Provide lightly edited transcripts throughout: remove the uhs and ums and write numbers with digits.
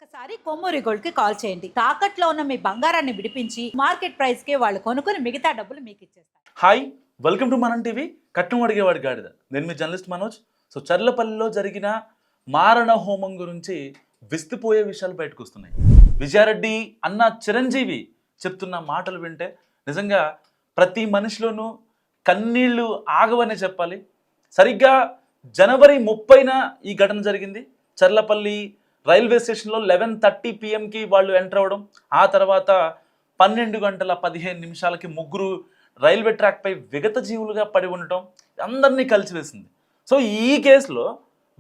ఒక్కసారి కొమ్మూరి గోల్డ్ కి కాల్ చేయండి. తాకట్లో ఉన్న మీ బంగారాన్ని విడిపించి మార్కెట్ ప్రైస్ కి వాళ్ళు కొనుక్కుని మిగతా డబ్బులు మీకు ఇచ్చేస్తారు. హాయ్, వెల్కమ్ టు మనం టీవీ. కట్నం అడిగేవాడి గాడిద. నేను మీ జర్నలిస్ట్ మనోజ్. చర్లపల్లిలో జరిగిన మారణ హోమం గురించి విస్తుపోయే విషయాలు బయటకు వస్తున్నాయి. విజయారెడ్డి అన్న చిరంజీవి చెప్తున్న మాటలు వింటే నిజంగా ప్రతి మనిషిలోనూ కన్నీళ్లు ఆగవనే చెప్పాలి. సరిగ్గా జనవరి 30న ఈ ఘటన జరిగింది. చర్లపల్లి రైల్వే స్టేషన్లో 11:30 PM వాళ్ళు ఎంటర్ అవ్వడం, ఆ తర్వాత 12:15 ముగ్గురు రైల్వే ట్రాక్పై విగత జీవులుగా పడి ఉండటం అందరినీ కలిసివేసింది. సో ఈ కేసులో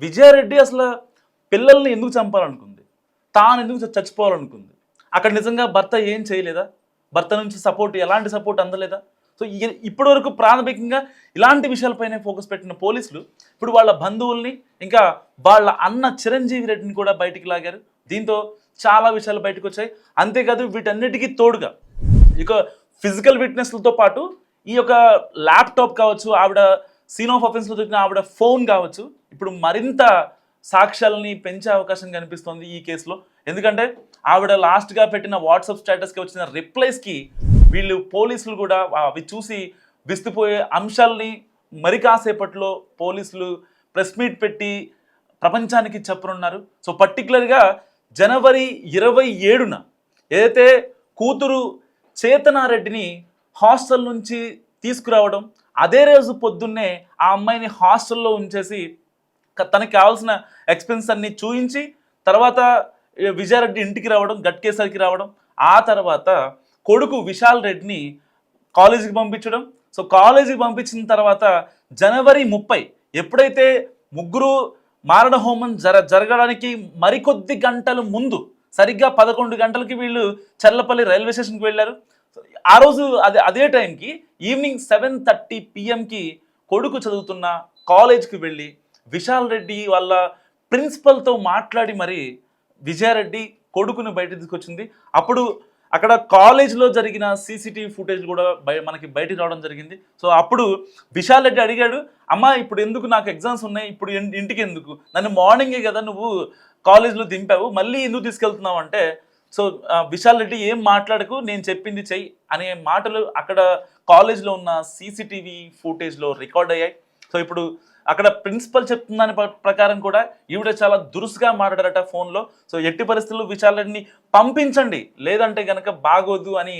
విజయారెడ్డి అసలు పిల్లల్ని ఎందుకు చంపాలనుకుంది, తాను ఎందుకు చచ్చిపోవాలనుకుంది, అక్కడ నిజంగా భర్త ఏం చేయలేదా, భర్త నుంచి ఎలాంటి సపోర్ట్ అందలేదా? సో ఇప్పటి వరకు ప్రాథమికంగా ఇలాంటి విషయాలపైనే ఫోకస్ పెట్టిన పోలీసులు ఇప్పుడు వాళ్ళ బంధువుల్ని ఇంకా వాళ్ళ అన్న చిరంజీవి రెడ్డిని కూడా బయటికి లాగారు. దీంతో చాలా విషయాలు బయటకు వచ్చాయి. అంతేకాదు వీటన్నిటికీ తోడుగా ఇక ఫిజికల్ విట్నెస్లతో పాటు ఈ యొక్క ల్యాప్టాప్ కావచ్చు, ఆవిడ సీన్ ఆఫ్ అఫెన్స్లో దొరికిన ఆవిడ ఫోన్ కావచ్చు, ఇప్పుడు మరింత సాక్ష్యాలని పెంచే అవకాశం కనిపిస్తుంది ఈ కేసులో. ఎందుకంటే ఆవిడ లాస్ట్గా పెట్టిన వాట్సాప్ స్టేటస్కి వచ్చిన రిప్లైస్కి వీళ్ళు పోలీసులు కూడా అవి చూసి విస్తుపోయే అంశాలని మరి కాసేపట్లో పోలీసులు ప్రెస్ మీట్ పెట్టి ప్రపంచానికి చెప్పనున్నారు. సో పర్టికులర్గా జనవరి 27న ఏదైతే కూతురు చేతనారెడ్డిని హాస్టల్ నుంచి తీసుకురావడం, అదే రోజు పొద్దున్నే ఆ అమ్మాయిని హాస్టల్లో ఉంచేసి తనకి కావాల్సిన ఎక్స్పెన్స్ అన్ని చూయించి తర్వాత విజయారెడ్డి ఇంటికి రావడం, గట్కేసరికి రావడం, ఆ తర్వాత కొడుకు విశాల్ రెడ్డిని కాలేజీకి పంపించడం. సో కాలేజీకి పంపించిన తర్వాత జనవరి 30 ఎప్పుడైతే ముగ్గురు మారణ హోమం జరగడానికి మరికొద్ది గంటల ముందు సరిగ్గా 11 గంటలకి వీళ్ళు చర్లపల్లి రైల్వే స్టేషన్కి వెళ్ళారు. ఆ రోజు అదే టైంకి ఈవినింగ్ 7:30 PM కొడుకు చదువుతున్న కాలేజ్కి వెళ్ళి విశాల్ రెడ్డి వాళ్ళ ప్రిన్సిపల్తో మాట్లాడి మరి విజయారెడ్డి కొడుకుని బయట తీసుకొచ్చింది. అప్పుడు అక్కడ కాలేజ్లో జరిగిన CCTV ఫుటేజ్ కూడా మనకి బయటకు రావడం జరిగింది. సో అప్పుడు విశాల్ రెడ్డి అడిగాడు, అమ్మ ఇప్పుడు ఎందుకు, నాకు ఎగ్జామ్స్ ఉన్నాయి, ఇప్పుడు ఇంటికి ఎందుకు, నన్ను మార్నింగే కదా నువ్వు కాలేజ్లో దింపావు, మళ్ళీ ఎందుకు తీసుకెళ్తున్నావు అంటే, సో విశాల్ రెడ్డి ఏం మాట్లాడకు, నేను చెప్పింది చెయ్యి అనే మాటలు అక్కడ కాలేజ్లో ఉన్న CCTV ఫుటేజ్లో రికార్డ్ అయ్యాయి. సో ఇప్పుడు అక్కడ ప్రిన్సిపల్ చెప్తున్న దాని ప్రకారం కూడా ఈవిడ చాలా దురుసుగా మాట్లాడారట ఫోన్లో. సో ఎట్టి పరిస్థితుల్లో విశాల్ రెడ్డిని పంపించండి, లేదంటే కనుక బాగోదు అని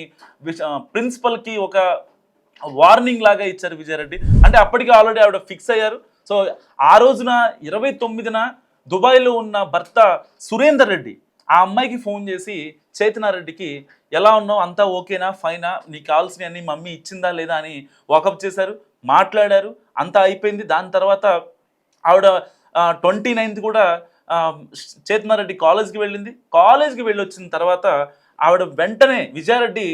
ప్రిన్సిపల్కి ఒక వార్నింగ్ లాగా ఇచ్చారు విజయారెడ్డి. అంటే అప్పటికి ఆల్రెడీ ఆవిడ ఫిక్స్ అయ్యారు. సో ఆ రోజున 29న దుబాయ్లో ఉన్న భర్త సురేందర్ రెడ్డి ఆ అమ్మాయికి ఫోన్ చేసి చేతనారెడ్డికి ఎలా ఉన్నావు, అంతా ఓకేనా, ఫైనా, నీకు కావాల్సినవన్నీ మమ్మీ ఇచ్చిందా లేదా అని వాకప్ చేశారు, మాట్లాడారు, అంతా అయిపోయింది. దాని తర్వాత ఆవిడ 29th కూడా చేతనారెడ్డి కాలేజ్కి వెళ్ళింది. కాలేజ్కి వెళ్ళి వచ్చిన తర్వాత ఆవిడ వెంటనే విజయారెడ్డి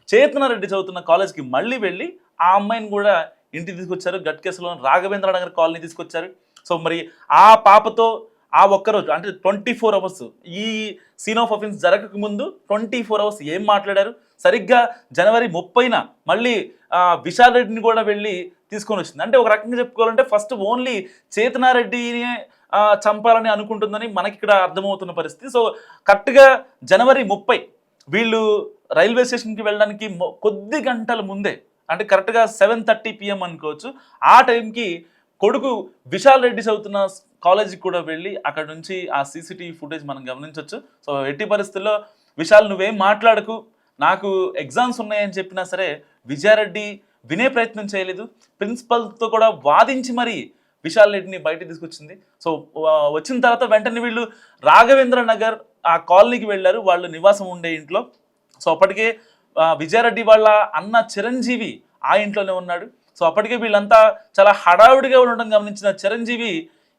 చేతనారెడ్డి చదువుతున్న కాలేజ్కి మళ్ళీ వెళ్ళి ఆ అమ్మాయిని కూడా ఇంటికి తీసుకొచ్చారు. గట్కేసలో రాఘవేంద్ర నగర్ కాలనీ తీసుకొచ్చారు. సో మరి ఆ పాపతో ఆ ఒక్కరోజు అంటే 24 hours ఈ సీన్ ఆఫ్ అఫెన్స్ జరగక ముందు 24 hours ఏం మాట్లాడారు. సరిగ్గా జనవరి 30న మళ్ళీ విశాల్ రెడ్డిని కూడా వెళ్ళి తీసుకొని వచ్చింది. అంటే ఒక రకంగా చెప్పుకోవాలంటే ఫస్ట్ ఓన్లీ చేతనారెడ్డిని చంపాలని అనుకుంటుందని మనకి ఇక్కడ అర్థమవుతున్న పరిస్థితి. సో కరెక్ట్గా జనవరి 30 వీళ్ళు రైల్వే స్టేషన్కి వెళ్ళడానికి కొద్ది గంటల ముందే, అంటే కరెక్ట్గా 7:30 PM అనుకోవచ్చు, ఆ టైంకి కొడుకు విశాల్ రెడ్డి చదువుతున్న కాలేజీకి కూడా వెళ్ళి అక్కడ నుంచి ఆ CCTV ఫుటేజ్ మనం గమనించవచ్చు. సో ఎట్టి పరిస్థితుల్లో విశాల్ నువ్వేం మాట్లాడకు, నాకు ఎగ్జామ్స్ ఉన్నాయని చెప్పినా సరే విజయారెడ్డి వినే ప్రయత్నం చేయలేదు. ప్రిన్సిపల్తో కూడా వాదించి మరి విశాల్ రెడ్డిని బయటకు తీసుకొచ్చింది. సో వచ్చిన తర్వాత వెంటనే వీళ్ళు రాఘవేంద్ర నగర్ ఆ కాలనీకి వెళ్ళారు, వాళ్ళు నివాసం ఉండే ఇంట్లో. సో అప్పటికే విజయారెడ్డి వాళ్ళ అన్న చిరంజీవి ఆ ఇంట్లోనే ఉన్నాడు. సో అప్పటికే వీళ్ళంతా చాలా హడావుడిగా ఉండడం గమనించిన చిరంజీవి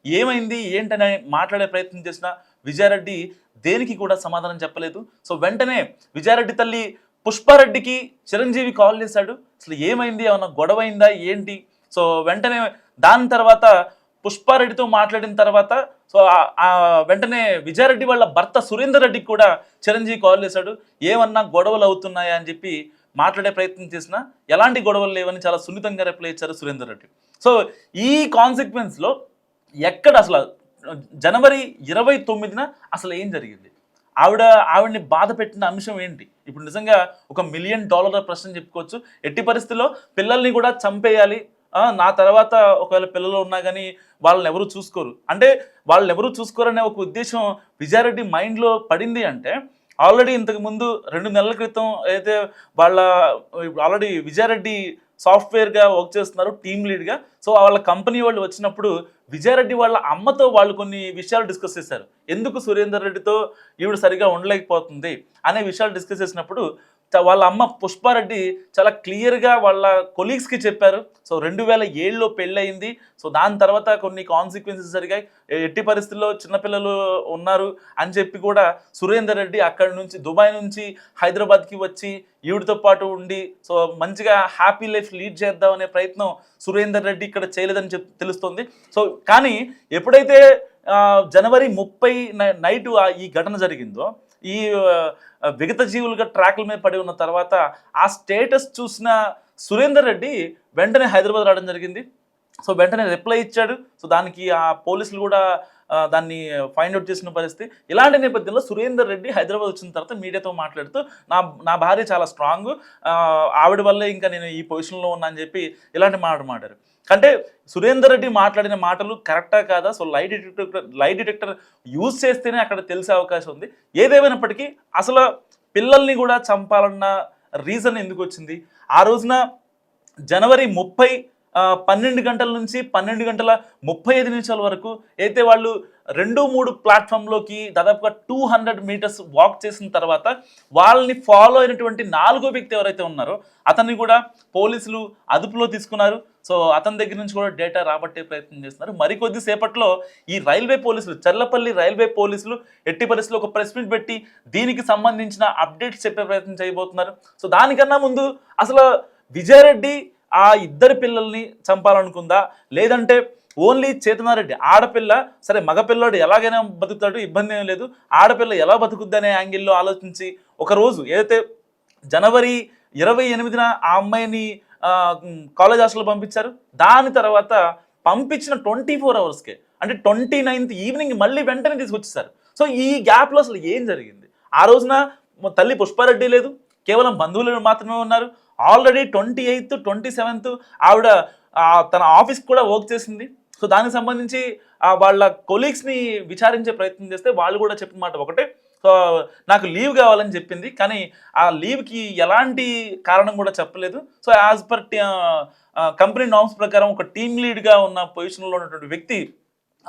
ఏమైంది ఏంటని మాట్లాడే ప్రయత్నం చేసిన విజయారెడ్డి దేనికి కూడా సమాధానం చెప్పలేదు. సో వెంటనే విజయారెడ్డి తల్లి పుష్పారెడ్డికి చిరంజీవి కాల్ చేశాడు. అసలు ఏమైంది, ఏమన్నా గొడవ అయిందా ఏంటి? సో వెంటనే దాని తర్వాత పుష్పారెడ్డితో మాట్లాడిన తర్వాత సో వెంటనే విజయారెడ్డి వాళ్ళ భర్త సురేందర్ రెడ్డికి కూడా చిరంజీవి కాల్ చేశాడు. ఏమన్నా గొడవలు అవుతున్నాయా అని చెప్పి మాట్లాడే ప్రయత్నం చేసినా ఎలాంటి గొడవలు లేవని చాలా సున్నితంగా రిప్లై ఇచ్చారు సురేందర్ రెడ్డి. సో ఈ కాన్సిక్వెన్స్లో ఎక్కడ అసలు జనవరి 29న అసలు ఏం జరిగింది, ఆవిడని బాధ పెట్టిన అంశం ఏంటి? ఇప్పుడు నిజంగా ఒక $1 మిలియన్ ప్రశ్న చెప్పుకోవచ్చు. ఎట్టి పరిస్థితుల్లో పిల్లల్ని కూడా చంపేయాలి, నా తర్వాత ఒకవేళ పిల్లలు ఉన్నా కానీ వాళ్ళని ఎవరు చూసుకోరు అంటే, వాళ్ళని ఎవరు చూసుకోరనే ఒక ఉద్దేశం విజయారెడ్డి మైండ్లో పడింది అంటే, ఆల్రెడీ ఇంతకుముందు 2 నెలల క్రితం అయితే వాళ్ళ ఆల్రెడీ విజయారెడ్డి సాఫ్ట్వేర్గా వర్క్ చేస్తున్నారు, టీమ్ లీడ్గా. సో వాళ్ళ కంపెనీ వాళ్ళు వచ్చినప్పుడు విజయారెడ్డి వాళ్ళ అమ్మతో వాళ్ళు కొన్ని విషయాలు డిస్కస్ చేశారు. ఎందుకు సురేందర్ రెడ్డితో ఈవిడ సరిగా ఉండలేకపోతుంది అనే విషయాలు డిస్కస్ చేసినప్పుడు వాళ్ళ అమ్మ పుష్పారెడ్డి చాలా క్లియర్గా వాళ్ళ కొలీగ్స్కి చెప్పారు. సో 2007లో పెళ్ళయింది. సో దాని తర్వాత కొన్ని కాన్సిక్వెన్సెస్ జరిగాయి, ఎట్టి పరిస్థితుల్లో చిన్నపిల్లలు ఉన్నారు అని చెప్పి కూడా సురేందర్ రెడ్డి అక్కడి నుంచి దుబాయ్ నుంచి హైదరాబాద్కి వచ్చి ఈవిడితో పాటు ఉండి సో మంచిగా హ్యాపీ లైఫ్ లీడ్ చేద్దాం అనే ప్రయత్నం సురేందర్ రెడ్డి ఇక్కడ చేయలేదని తెలుస్తుంది. సో కానీ ఎప్పుడైతే జనవరి 30 నైటు ఈ ఘటన జరిగిందో, ఈ విగత జీవులుగా ట్రాక్ల మీద పడి ఉన్న తర్వాత ఆ స్టేటస్ చూసిన సురేందర్ రెడ్డి వెంటనే హైదరాబాద్ రావడం జరిగింది. సో వెంటనే రిప్లై ఇచ్చాడు. సో దానికి ఆ పోలీసులు కూడా దాన్ని ఫైండ్ అవుట్ చేసిన పరిస్థితి. ఇలాంటి నేపథ్యంలో సురేందర్ రెడ్డి హైదరాబాద్ వచ్చిన తర్వాత మీడియాతో మాట్లాడుతూ నా భార్య చాలా స్ట్రాంగ్, ఆవిడ వల్లే ఇంకా నేను ఈ పొజిషన్లో ఉన్నా అని చెప్పి ఇలాంటి మాట్లాడారు. అంటే సురేందర్ రెడ్డి మాట్లాడిన మాటలు కరెక్టా కాదా? సో లై డిటెక్టర్ యూజ్ చేస్తేనే అక్కడ తెలిసే అవకాశం ఉంది. ఏదేమైనప్పటికీ అసలు పిల్లల్ని కూడా చంపాలన్న రీజన్ ఎందుకు వచ్చింది? ఆ రోజున జనవరి 30 12 గంటల నుంచి 12:35 వరకు అయితే వాళ్ళు 2-3 ప్లాట్ఫామ్లోకి దాదాపుగా 200 మీటర్స్ వాక్ చేసిన తర్వాత వాళ్ళని ఫాలో అయినటువంటి 4వ వ్యక్తి ఎవరైతే ఉన్నారో అతన్ని కూడా పోలీసులు అదుపులో తీసుకున్నారు. సో అతని దగ్గర నుంచి కూడా డేటా రాబట్టే ప్రయత్నం చేస్తున్నారు. మరికొద్ది సేపట్లో ఈ రైల్వే పోలీసులు, చర్లపల్లి రైల్వే పోలీసులు ఎట్టి పరిస్థితుల్లో ఒక ప్రెస్ మీట్ పెట్టి దీనికి సంబంధించిన అప్డేట్స్ చెప్పే ప్రయత్నం చేయబోతున్నారు. సో దానికన్నా ముందు అసలు విజయారెడ్డి ఆ ఇద్దరు పిల్లల్ని చంపాలనుకుందా, లేదంటే ఓన్లీ చేతనారెడ్డి ఆడపిల్ల, సరే మగపిల్లాడు ఎలాగైనా బతుకుతాడు, ఇబ్బంది ఏం లేదు, ఆడపిల్ల ఎలా బతుకుద్ది అనే యాంగిల్లో ఆలోచించి ఒకరోజు ఏదైతే జనవరి 28న ఆ అమ్మాయిని కాలేజ్ హాస్టల్లో పంపించారు. దాని తర్వాత పంపించిన 24 అవర్స్కే అంటే 29th ఈవినింగ్ మళ్ళీ వెంటనే తీసుకొచ్చేసారు. సో ఈ గ్యాప్లో అసలు ఏం జరిగింది? ఆ రోజున తల్లి పుష్పారెడ్డి లేదు, కేవలం బంధువులు మాత్రమే ఉన్నారు. ఆల్రెడీ 28th 27th ఆవిడ తన ఆఫీస్కి కూడా వర్క్ చేసింది. సో దానికి సంబంధించి వాళ్ళ కొలీగ్స్ని విచారించే ప్రయత్నం చేస్తే వాళ్ళు కూడా చెప్పిన మాట ఒకటే, సో నాకు లీవ్ కావాలని చెప్పింది, కానీ ఆ లీవ్కి ఎలాంటి కారణం కూడా చెప్పలేదు. So as per company norms ప్రకారం ఒక టీమ్ లీడ్గా ఉన్న పొజిషన్లో ఉన్నటువంటి వ్యక్తి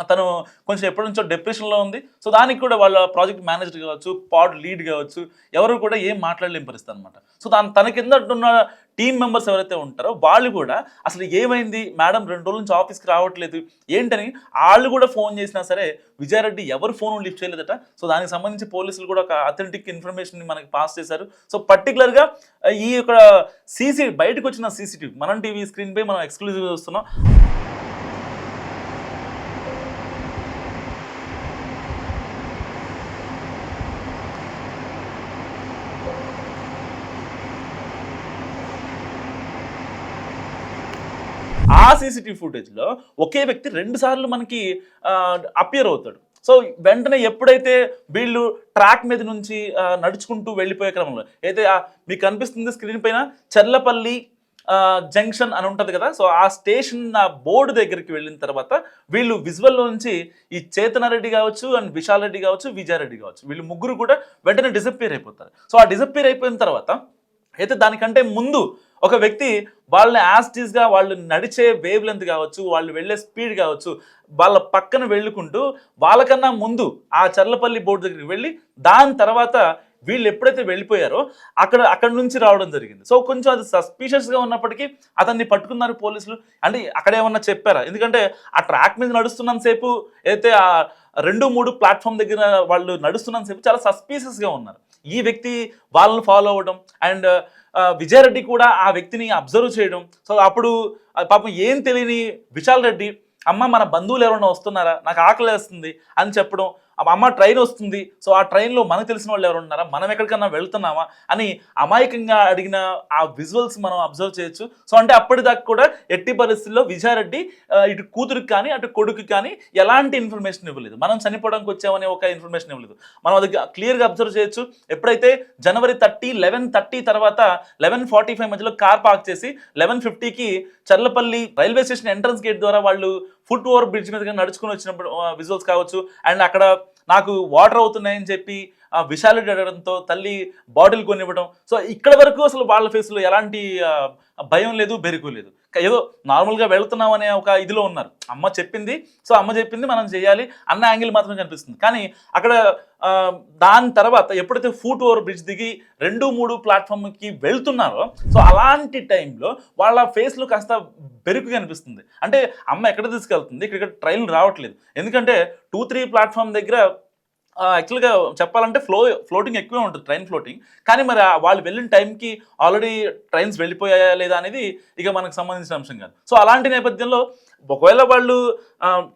అతను కొంచెం ఎప్పటి నుంచో డిప్రెషన్లో ఉంది. సో దానికి కూడా వాళ్ళ ప్రాజెక్ట్ మేనేజర్ కావచ్చు, పాడ్ లీడ్ కావచ్చు, ఎవరు కూడా ఏం మాట్లాడలేని పరిస్థితి అనమాట. సో తన కింద ఉన్న టీమ్ మెంబర్స్ ఎవరైతే ఉంటారో వాళ్ళు కూడా అసలు ఏమైంది మేడం, 2 రోజుల నుంచి ఆఫీస్కి రావట్లేదు ఏంటని వాళ్ళు కూడా ఫోన్ చేసినా సరే విజయారెడ్డి ఎవరు ఫోన్ లిఫ్ట్ చేయలేదట. సో దానికి సంబంధించి పోలీసులు కూడా ఒక అథెంటిక్ ఇన్ఫర్మేషన్ మనకి పాస్ చేశారు. సో పర్టికులర్గా ఈ యొక్క బయటకు వచ్చిన సీసీటీవీ మనం టీవీ స్క్రీన్ పై మనం ఎక్స్క్లూజివ్గా చూస్తున్నాం. ఆ సీసీటీవీ ఫుటేజ్లో ఒకే వ్యక్తి 2 సార్లు మనకి అపియర్ అవుతాడు. సో వెంటనే ఎప్పుడైతే వీళ్ళు ట్రాక్ మీద నుంచి నడుచుకుంటూ వెళ్ళిపోయే క్రమంలో అయితే మీకు కనిపిస్తుంది స్క్రీన్ పైన చర్లపల్లి జంక్షన్ అని ఉంటుంది కదా. సో ఆ స్టేషన్ బోర్డు దగ్గరికి వెళ్ళిన తర్వాత వీళ్ళు విజువల్లో నుంచి ఈ చేతనారెడ్డి కావచ్చు అండ్ విశాల్ రెడ్డి కావచ్చు, విజయారెడ్డి కావచ్చు, వీళ్ళు ముగ్గురు కూడా వెంటనే డిసప్పియర్ అయిపోతారు. సో ఆ డిసప్పియర్ అయిపోయిన తర్వాత అయితే దానికంటే ముందు ఒక వ్యక్తి వాళ్ళని యాస్టీస్గా వాళ్ళు నడిచే వేవ్ లెంత్ కావచ్చు, వాళ్ళు వెళ్ళే స్పీడ్ కావచ్చు, వాళ్ళ పక్కన వెళ్ళుకుంటూ వాళ్ళకన్నా ముందు ఆ చర్లపల్లి బోర్డు దగ్గరికి వెళ్ళి దాని తర్వాత వీళ్ళు ఎప్పుడైతే వెళ్ళిపోయారో అక్కడ నుంచి రావడం జరిగింది. సో కొంచెం అది సస్పీషియస్గా ఉన్నప్పటికీ అతన్ని పట్టుకున్నారు పోలీసులు. అంటే అక్కడ ఏమన్నా చెప్పారా? ఎందుకంటే ఆ ట్రాక్ మీద నడుస్తున్నంతసేపు అయితే ఆ 2-3 ప్లాట్ఫామ్ దగ్గర వాళ్ళు నడుస్తున్నంతసేపు చాలా సస్పీషియస్గా ఉన్నారు. ఈ వ్యక్తి వాళ్ళని ఫాలో అవ్వడం అండ్ విజయారెడ్డి కూడా ఆ వ్యక్తిని అబ్జర్వ్ చేయడం. సో అప్పుడు పాపం ఏం తెలియని విశాల్ రెడ్డి, అమ్మ మన బంధువులు ఎవరైనా వస్తున్నారా, నాకు ఆకలి వేస్తుంది అని చెప్పడం, అమ్మ ట్రైన్ వస్తుంది, సో ఆ ట్రైన్లో మనకు తెలిసిన వాళ్ళు ఎవరు ఉన్నారా, మనం ఎక్కడికన్నా వెళ్తున్నామా అని అమాయకంగా అడిగిన ఆ విజువల్స్ మనం అబ్జర్వ్ చేయొచ్చు. సో అంటే అప్పటిదాకా కూడా ఎట్టి పరిస్థితుల్లో విజయారెడ్డి ఇటు కూతురికి కానీ అటు కొడుకు కానీ ఎలాంటి ఇన్ఫర్మేషన్ ఇవ్వలేదు. మనం చనిపోవడానికి వచ్చామనే ఒక ఇన్ఫర్మేషన్ ఇవ్వలేదు. మనం అది క్లియర్గా అబ్జర్వ్ చేయొచ్చు. ఎప్పుడైతే జనవరి 30 11:30 తర్వాత 11:45 మధ్యలో కార్ పార్క్ చేసి 11:50కి Charlapalli railway station entrance gate ద్వారా వాళ్ళు ఫుట్ ఓవర్ బ్రిడ్జ్ మీదగా నడుచుకుని వచ్చినప్పుడు విజువల్స్ కావచ్చు. అండ్ అక్కడ నాకు వాటర్ అవుతున్నాయని చెప్పి విశాలుడు అడగడంతో తల్లి బాటిల్ కొనివ్వడం. సో ఇక్కడ వరకు అసలు వాళ్ళ ఫేస్లో ఎలాంటి భయం లేదు, బెరుకు లేదు. ఏదో నార్మల్గా వెళ్తున్నాం అనే ఒక ఇదిలో ఉన్నారు. అమ్మ చెప్పింది, సో అమ్మ చెప్పింది మనం చేయాలి అన్న యాంగిల్ మాత్రమే కనిపిస్తుంది. కానీ అక్కడ దాని తర్వాత ఎప్పుడైతే ఫుట్ ఓవర్ బ్రిడ్జ్ దిగి 2-3 ప్లాట్ఫామ్కి వెళ్తున్నారో, సో అలాంటి టైంలో వాళ్ళ ఫేస్లో కాస్త బెరుకు కనిపిస్తుంది. అంటే అమ్మ ఎక్కడ తీసుకెళ్తుంది, ఇక్కడ ట్రైన్ రావట్లేదు. ఎందుకంటే 2-3 ప్లాట్ఫామ్ దగ్గర యాక్చువల్గా చెప్పాలంటే ఫ్లోటింగ్ ఎక్కువే ఉంటుంది, ట్రైన్ ఫ్లోటింగ్. కానీ మరి వాళ్ళు వెళ్ళిన టైంకి ఆల్రెడీ ట్రైన్స్ వెళ్ళిపోయాయా లేదా అనేది ఇక మనకు సంబంధించిన అంశం కాదు. సో అలాంటి నేపథ్యంలో ఒకవేళ వాళ్ళు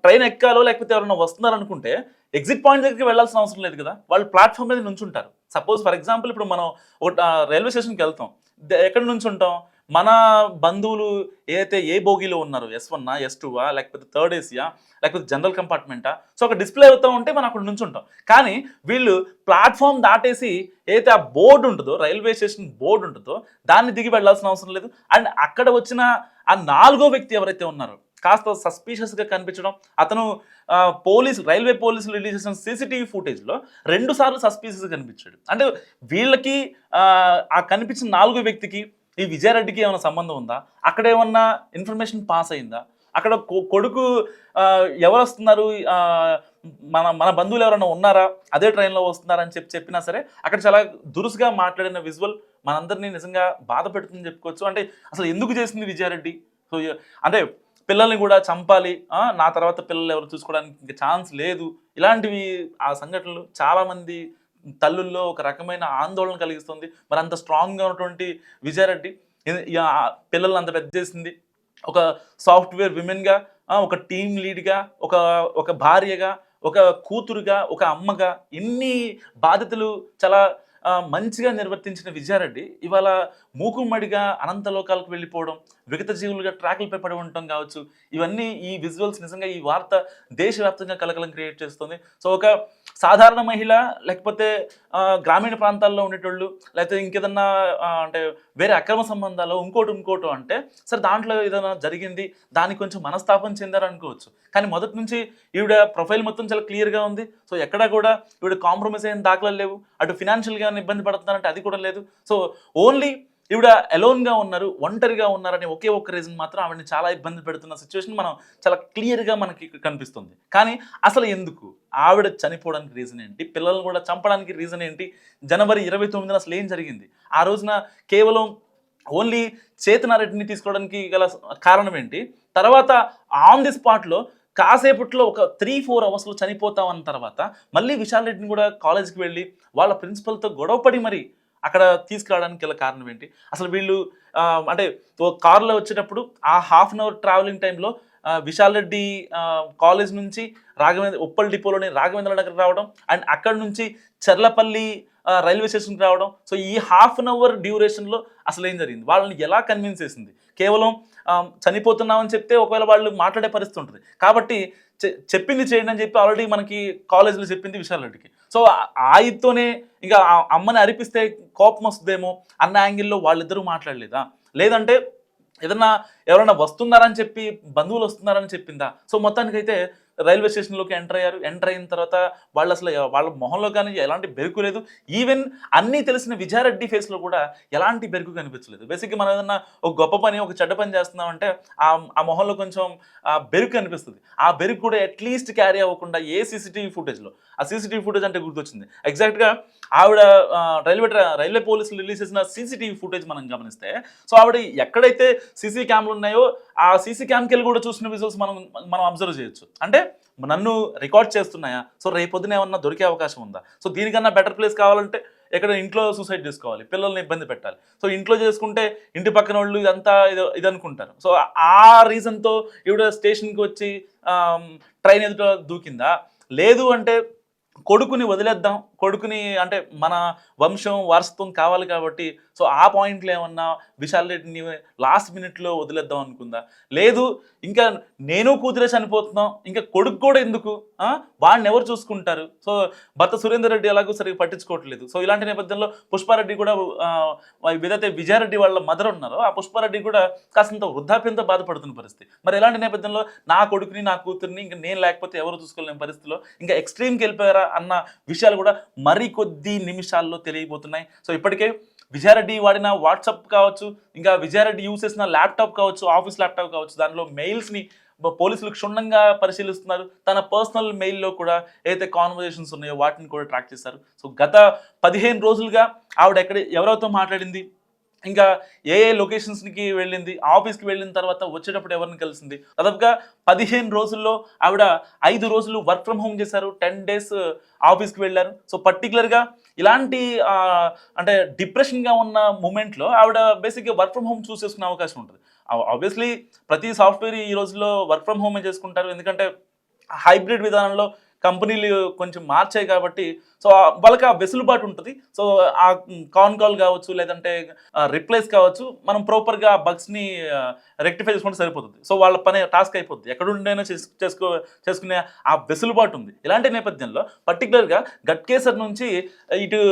ట్రైన్ ఎక్కాలో లేకపోతే ఎవరైనా వస్తున్నారనుకుంటే ఎగ్జిట్ పాయింట్ దగ్గరికి వెళ్ళాల్సిన అవసరం లేదు కదా, వాళ్ళు ప్లాట్ఫామ్ మీద నుంచుంటారు. సపోజ్ ఫర్ ఎగ్జాంపుల్ ఇప్పుడు మనం ఒక రైల్వే స్టేషన్కి వెళ్తాం, ఎక్కడి నుంచి ఉంటాం, మన బంధువులు ఏదైతే ఏ బోగీలో ఉన్నారో, S1 S2 లేకపోతే థర్డ్ ఏసీయా లేకపోతే జనరల్ కంపార్ట్మెంటా, సో ఒక డిస్ప్లే అవుతూ ఉంటే మనం అక్కడ నుంచి ఉంటాం. కానీ వీళ్ళు ప్లాట్ఫామ్ దాటేసి ఏదైతే ఆ బోర్డు ఉంటుందో, రైల్వే స్టేషన్ బోర్డు ఉంటుందో దాన్ని దిగి వెళ్ళాల్సిన అవసరం లేదు. అండ్ అక్కడ వచ్చిన ఆ 4వ వ్యక్తి ఎవరైతే ఉన్నారో కాస్త సస్పీషియస్గా కనిపించడం, అతను రైల్వే పోలీసులు రిలీజ్ చేసిన CCTV ఫుటేజ్లో 2 సార్లు సస్పీషియస్గా కనిపించాడు. అంటే వీళ్ళకి ఆ కనిపించిన 4వ వ్యక్తికి ఈ విజయారెడ్డికి ఏమైనా సంబంధం ఉందా, అక్కడ ఏమన్నా ఇన్ఫర్మేషన్ పాస్ అయిందా, అక్కడ కొడుకు ఎవరు వస్తున్నారు, మన బంధువులు ఎవరైనా ఉన్నారా, అదే ట్రైన్లో వస్తున్నారని చెప్పినా సరే అక్కడ చాలా దురుసుగా మాట్లాడిన విజువల్ మనందరినీ నిజంగా బాధ పెడుతుందని చెప్పుకోవచ్చు. అంటే అసలు ఎందుకు చేసింది విజయారెడ్డి? సో అంటే పిల్లల్ని కూడా చంపాలి, నా తర్వాత పిల్లలు ఎవరు చూసుకోవడానికి ఇంకా ఛాన్స్ లేదు, ఇలాంటివి ఆ సంఘటనలు చాలామంది తల్లుల్లో ఒక రకమైన ఆందోళన కలిగిస్తుంది. మరి అంత స్ట్రాంగ్గా ఉన్నటువంటి విజయారెడ్డి పిల్లల్ని అంత పెద్ద చేసింది, ఒక సాఫ్ట్వేర్ విమెన్గా, ఒక టీమ్ లీడ్గా, ఒక భార్యగా, ఒక కూతురుగా, ఒక అమ్మగా ఇన్ని బాధ్యతలు చాలా మంచిగా నిర్వర్తించిన విజయారెడ్డి ఇవాళ మూకుమ్మడిగా అనంత లోకాలకు వెళ్ళిపోవడం, విగత జీవులుగా ట్రాక్లపై పడి ఉండటం కావచ్చు, ఇవన్నీ ఈ విజువల్స్ నిజంగా ఈ వార్త దేశవ్యాప్తంగా కలకలం క్రియేట్ చేస్తుంది. సో ఒక సాధారణ మహిళ లేకపోతే గ్రామీణ ప్రాంతాల్లో ఉండేటోళ్ళు లేకపోతే ఇంకేదన్నా అంటే వేరే అక్రమ సంబంధాలు ఇంకోటి అంటే సరే దాంట్లో ఏదైనా జరిగింది, దానికి కొంచెం మనస్తాపం చెందారనుకోవచ్చు. కానీ మొదటి నుంచి ఈవిడ ప్రొఫైల్ మొత్తం చాలా క్లియర్గా ఉంది. సో ఎక్కడా కూడా ఈవిడ కాంప్రమైజ్ అయిన దాఖలాలు లేవు. అటు ఫినాన్షియల్గా ఇబ్బంది పడుతున్నారంటే అది కూడా లేదు. సో ఓన్లీ ఈవిడ అలోన్గా ఉన్నారు, ఒంటరిగా ఉన్నారనే ఒకే ఒక్క రీజన్ మాత్రం ఆవిడని చాలా ఇబ్బంది పెడుతున్న సిచ్యువేషన్ మనం చాలా క్లియర్గా మనకి కనిపిస్తుంది. కానీ అసలు ఎందుకు ఆవిడ చనిపోవడానికి రీజన్ ఏంటి, పిల్లల్ని కూడా చంపడానికి రీజన్ ఏంటి, జనవరి 29న అసలు ఏం జరిగింది, ఆ రోజున కేవలం ఓన్లీ చేతనారెడ్డిని తీసుకోవడానికి గల కారణం ఏంటి, తర్వాత ఆన్ ది స్పాట్లో కాసేపట్లో ఒక 3-4 అవర్స్లో చనిపోతామన్న తర్వాత మళ్ళీ విశాల్ రెడ్డిని కూడా కాలేజ్కి వెళ్ళి వాళ్ళ ప్రిన్సిపల్తో గొడవపడి మరి అక్కడ తీసుకురావడానికి గల కారణం ఏంటి, అసలు వీళ్ళు అంటే కారులో వచ్చేటప్పుడు ఆ ½ అవర్ ట్రావెలింగ్ టైంలో విశాల్ రెడ్డి కాలేజ్ నుంచి ఉప్పల్ డిపోలోని రాఘవేంద్ర నగర్ రావడం అండ్ అక్కడ నుంచి చర్లపల్లి రైల్వే స్టేషన్కి రావడం. సో ఈ ½ అవర్ డ్యూరేషన్లో అసలు ఏం జరిగింది, వాళ్ళని ఎలా కన్విన్స్ చేసింది, కేవలం చనిపోతున్నామని చెప్తే ఒకవేళ వాళ్ళు మాట్లాడే పరిస్థితి ఉంటుంది కాబట్టి చెప్పింది చేయండి అని చెప్పి ఆల్రెడీ మనకి కాలేజీలో చెప్పింది విశాల్ రెడ్డికి. సో ఆయనతోనే ఇంకా అమ్మని అరిపిస్తే కోపం వస్తుందేమో అన్న యాంగిల్లో వాళ్ళిద్దరూ మాట్లాడలేదా, లేదంటే ఎవరైనా వస్తున్నారని చెప్పి బంధువులు వస్తున్నారని చెప్పిందా. సో మొత్తానికైతే రైల్వే స్టేషన్లోకి ఎంటర్ అయిన తర్వాత వాళ్ళు అసలు వాళ్ళ మొహంలో కానీ ఎలాంటి బెరుకు లేదు. ఈవెన్ అన్నీ తెలిసిన విజయారెడ్డి ఫేస్లో కూడా ఎలాంటి బెరుకు కనిపించలేదు. బేసిక్గా మనం ఏదన్నా ఒక గొప్ప పని ఒక చెడ్డ పని చేస్తున్నామంటే ఆ మొహంలో కొంచెం బెరుకు కనిపిస్తుంది. ఆ బెరుకు కూడా అట్లీస్ట్ క్యారీ అవ్వకుండా ఏ CCTV ఫుటేజ్లో, ఆ CCTV ఫుటేజ్ అంటే గుర్తొచ్చింది ఎగ్జాక్ట్గా ఆవిడ రైల్వే పోలీసులు రిలీజ్ చేసిన CCTV ఫుటేజ్ మనం గమనిస్తే, సో ఆవిడ ఎక్కడైతే CC క్యామ్లు ఉన్నాయో ఆ CC క్యామ్కి వెళ్ళి కూడా చూసిన విజువల్స్ మనం అబ్జర్వ్ చేయొచ్చు. అంటే నన్ను రికార్డ్ చేస్తున్నాయా, సో రేపొద్దున ఏమన్నా దొరికే అవకాశం ఉందా, సో దీనికన్నా బెటర్ ప్లేస్ కావాలంటే ఎక్కడ ఇంట్లో సూసైడ్ చేసుకోవాలి, పిల్లల్ని ఇబ్బంది పెట్టాలి, సో ఇంట్లో చేసుకుంటే ఇంటి పక్కన వాళ్ళు ఇదంతా ఇది అనుకుంటారు. సో ఆ రీజన్తో ఈవిడ స్టేషన్కి వచ్చి ట్రైన్ ఎదుట దూకిందా, లేదు అంటే కొడుకుని వదిలేద్దాం, కొడుకుని అంటే మన వంశం వారసత్వం కావాలి కాబట్టి సో ఆ పాయింట్లో ఏమన్నా విశాల్ రెడ్డిని లాస్ట్ మినిట్లో వదిలేద్దాం అనుకుందా? లేదు ఇంకా నేను కూతురే చనిపోతున్నాం, ఇంకా కొడుకు కూడా ఎందుకు, వాడిని ఎవరు చూసుకుంటారు? సో భర్త సురేందర్ రెడ్డి ఎలాగో సరిగ్గా పట్టించుకోవట్లేదు. సో ఇలాంటి నేపథ్యంలో పుష్పారెడ్డి కూడా ఏదైతే విజయారెడ్డి వాళ్ళ మదర్ ఉన్నారో ఆ పుష్పారెడ్డి కూడా కాసింత వృద్ధాప్యంతో బాధపడుతున్న పరిస్థితి. మరి ఇలాంటి నేపథ్యంలో నా కొడుకుని నా కూతుర్ని ఇంకా నేను లేకపోతే ఎవరు చూసుకోలేని పరిస్థితిలో ఇంకా ఎక్స్ట్రీమ్కి వెళ్ళిపోయారా అన్న విషయాలు కూడా మరికొద్ది నిమిషాల్లో తెలియబోతున్నాయి. సో ఇప్పటికే విజయారెడ్డి వాడిన వాట్సాప్ కావచ్చు, ఇంకా విజయారెడ్డి యూజ్ చేసిన ల్యాప్టాప్ కావచ్చు, ఆఫీస్ ల్యాప్టాప్ కావచ్చు, దానిలో మెయిల్స్ని పోలీసులు క్షుణ్ణంగా పరిశీలిస్తున్నారు. తన పర్సనల్ మెయిల్లో కూడా ఏదైతే కాన్వర్జేషన్స్ ఉన్నాయో వాటిని కూడా ట్రాక్ చేశారు. సో గత 15 రోజులుగా ఆవిడ ఎవరితో మాట్లాడింది, ఇంకా ఏ లొకేషన్స్కి వెళ్ళింది, ఆఫీస్కి వెళ్ళిన తర్వాత వచ్చేటప్పుడు ఎవరిని కలిసింది, దాదాపుగా 15 రోజుల్లో ఆవిడ 5 రోజులు వర్క్ ఫ్రమ్ హోమ్ చేశారు, 10 డేస్ ఆఫీస్కి వెళ్ళారు. సో పర్టికులర్గా ఇలాంటి అంటే డిప్రెషన్గా ఉన్న మూమెంట్లో ఆవిడ బేసిక్గా వర్క్ ఫ్రమ్ హోమ్ చూస్ చేసుకునే అవకాశం ఉంటుంది. ఆబ్వియస్లీ ప్రతి సాఫ్ట్వేర్ ఈ రోజుల్లో వర్క్ ఫ్రమ్ హోమే చేసుకుంటారు, ఎందుకంటే హైబ్రిడ్ విధానంలో కంపెనీలు కొంచెం మార్చాయి కాబట్టి సో వాళ్ళకి ఆ వెసులుబాటు ఉంటుంది. సో ఆ కాల్ కావచ్చు, లేదంటే రిప్లేస్ కావచ్చు, మనం ప్రాపర్గా బగ్స్ని రెక్టిఫై చేసుకుంటే సరిపోతుంది. సో వాళ్ళ పని టాస్క్ అయిపోతుంది, ఎక్కడుండైనా చేసుకునే ఆ వెసులుబాటు ఉంది. ఇలాంటి నేపథ్యంలో పర్టికులర్గా గట్కేసర్ నుంచి ఇటు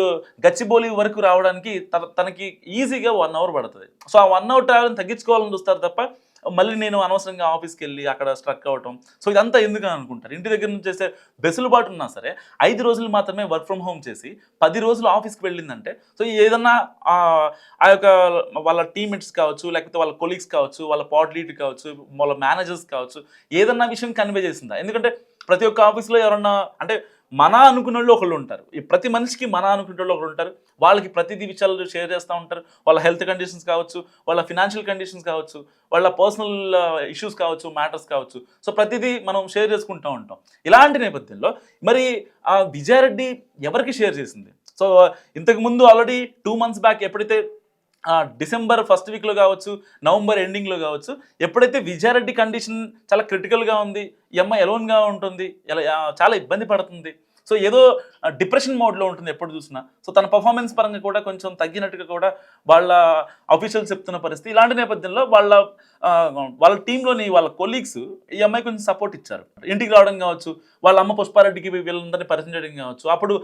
గచ్చిబౌలి వరకు రావడానికి తనకి ఈజీగా 1 అవర్ పడుతుంది. సో ఆ 1 అవర్ ట్రావెల్ని తగ్గించుకోవాలని చూస్తారు తప్ప మళ్ళీ నేను అనవసరంగా ఆఫీస్కి వెళ్ళి అక్కడ స్ట్రక్ అవ్వటం, సో ఇదంతా ఎందుకు అనుకుంటారు. ఇంటి దగ్గర నుంచి చేసే వెసులుబాటు ఉన్నా సరే 5 రోజులు మాత్రమే వర్క్ ఫ్రమ్ హోమ్ చేసి 10 రోజులు ఆఫీస్కి వెళ్ళిందంటే సో ఏదన్నా ఆ యొక్క వాళ్ళ టీమ్మేట్స్ కావచ్చు, లేకపోతే వాళ్ళ కొలీగ్స్ కావచ్చు, వాళ్ళ పాడ్ లీడ్ కావచ్చు, వాళ్ళ మేనేజర్స్ కావచ్చు, ఏదన్నా విషయం కన్వే చేసిందా? ఎందుకంటే ప్రతి ఒక్క ఆఫీస్లో ఎవరన్నా అంటే మన అనుకున్న వాళ్ళు ఒకళ్ళు ఉంటారు, ఈ ప్రతి మనిషికి మన అనుకునే వాళ్ళు ఒకళ్ళు ఉంటారు, వాళ్ళకి ప్రతిదీ విషయాలు షేర్ చేస్తూ ఉంటారు. వాళ్ళ హెల్త్ కండిషన్స్ కావచ్చు, వాళ్ళ ఫినాన్షియల్ కండిషన్స్ కావచ్చు, వాళ్ళ పర్సనల్ ఇష్యూస్ కావచ్చు, మ్యాటర్స్ కావచ్చు, సో ప్రతిదీ మనం షేర్ చేసుకుంటూ ఉంటాం. ఇలాంటి నేపథ్యంలో మరి విజయారెడ్డి ఎవరికి షేర్ చేసింది? సో ఇంతకుముందు ఆల్రెడీ 2 months బ్యాక్ ఎప్పుడైతే డిసెంబర్ ఫస్ట్ వీక్లో కావచ్చు, నవంబర్ ఎండింగ్లో కావచ్చు, ఎప్పుడైతే విజయారెడ్డి కండిషన్ చాలా క్రిటికల్గా ఉంది, ఈ అమ్మాయి ఎలోన్గా ఉంటుంది, చాలా ఇబ్బంది పడుతుంది, సో ఏదో డిప్రెషన్ మోడ్లో ఉంటుంది ఎప్పుడు చూసినా, సో తన పర్ఫార్మెన్స్ పరంగా కూడా కొంచెం తగ్గినట్టుగా కూడా వాళ్ళ అఫీషియల్స్ చెప్తున్న పరిస్థితి. ఇలాంటి నేపథ్యంలో వాళ్ళ టీంలోని వాళ్ళ కొలీగ్స్ ఈ అమ్మాయి కొంచెం సపోర్ట్ ఇచ్చారు. ఇంటికి రావడం కావచ్చు, వాళ్ళ అమ్మ పుష్పారెడ్డికి వీళ్ళందరినీ పరిచయం చేయడం కావచ్చు. అప్పుడు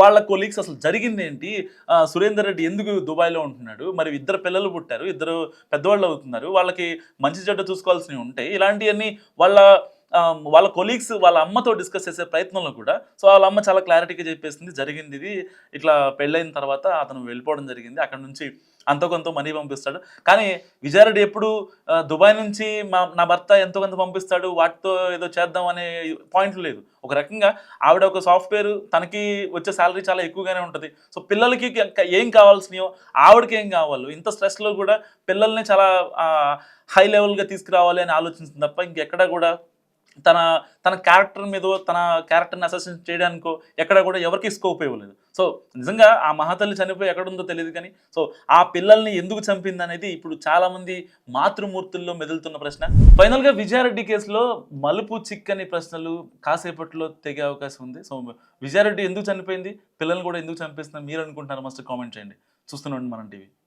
వాళ్ళ కొలీగ్స్ అసలు జరిగింది ఏంటి, సురేందర్ రెడ్డి ఎందుకు దుబాయ్లో ఉంటున్నాడు, మరి 2 పిల్లలు పుట్టారు, 2 పెద్దవాళ్ళు అవుతున్నారు, వాళ్ళకి మంచి చెడ్డ చూసుకోవాల్సినవి ఉంటాయి, ఇలాంటివన్నీ వాళ్ళ కొలీగ్స్ వాళ్ళ అమ్మతో డిస్కస్ చేసే ప్రయత్నంలో కూడా సో వాళ్ళ అమ్మ చాలా క్లారిటీగా చెప్పేసింది, జరిగింది ఇది, ఇట్లా పెళ్ళైన తర్వాత అతను వెళ్ళిపోవడం జరిగింది, అక్కడ నుంచి అంతో కొంత మనీ పంపిస్తాడు. కానీ విజయారెడ్డి ఎప్పుడు దుబాయ్ నుంచి నా భర్త ఎంతో కొంత పంపిస్తాడు, వాటితో ఏదో చేద్దాం అనే పాయింట్ లేదు. ఒక రకంగా ఆవిడ ఒక సాఫ్ట్వేర్, తనకి వచ్చే శాలరీ చాలా ఎక్కువగానే ఉంటుంది. సో పిల్లలకి ఏం కావాల్సినయో ఆవిడకి ఏం కావాలో, ఇంత స్ట్రెస్లో కూడా పిల్లల్ని చాలా హై లెవెల్గా తీసుకురావాలి అని ఆలోచించింది తప్ప ఇంకెక్కడ కూడా తన క్యారెక్టర్ మీద, తన క్యారెక్టర్ని అసెసిన్ చేయడానికో ఎక్కడ కూడా ఎవరికి స్కోప్ ఇవ్వలేదు. సో నిజంగా ఆ మహాతల్లి చనిపోయి ఎక్కడుందో తెలియదు, కానీ సో ఆ పిల్లల్ని ఎందుకు చంపింది అనేది ఇప్పుడు చాలామంది మాతృమూర్తుల్లో మెదులుతున్న ప్రశ్న. ఫైనల్గా విజయారెడ్డి కేసులో మలుపు చిక్కని ప్రశ్నలు కాసేపట్లో తెగే అవకాశం ఉంది. సో విజయారెడ్డి ఎందుకు చనిపోయింది, పిల్లల్ని కూడా ఎందుకు చంపేస్తున్నారు మీరు అనుకుంటున్నారు? మస్ట్ కామెంట్ చేయండి. చూస్తూనే ఉండండి మనం టీవీ.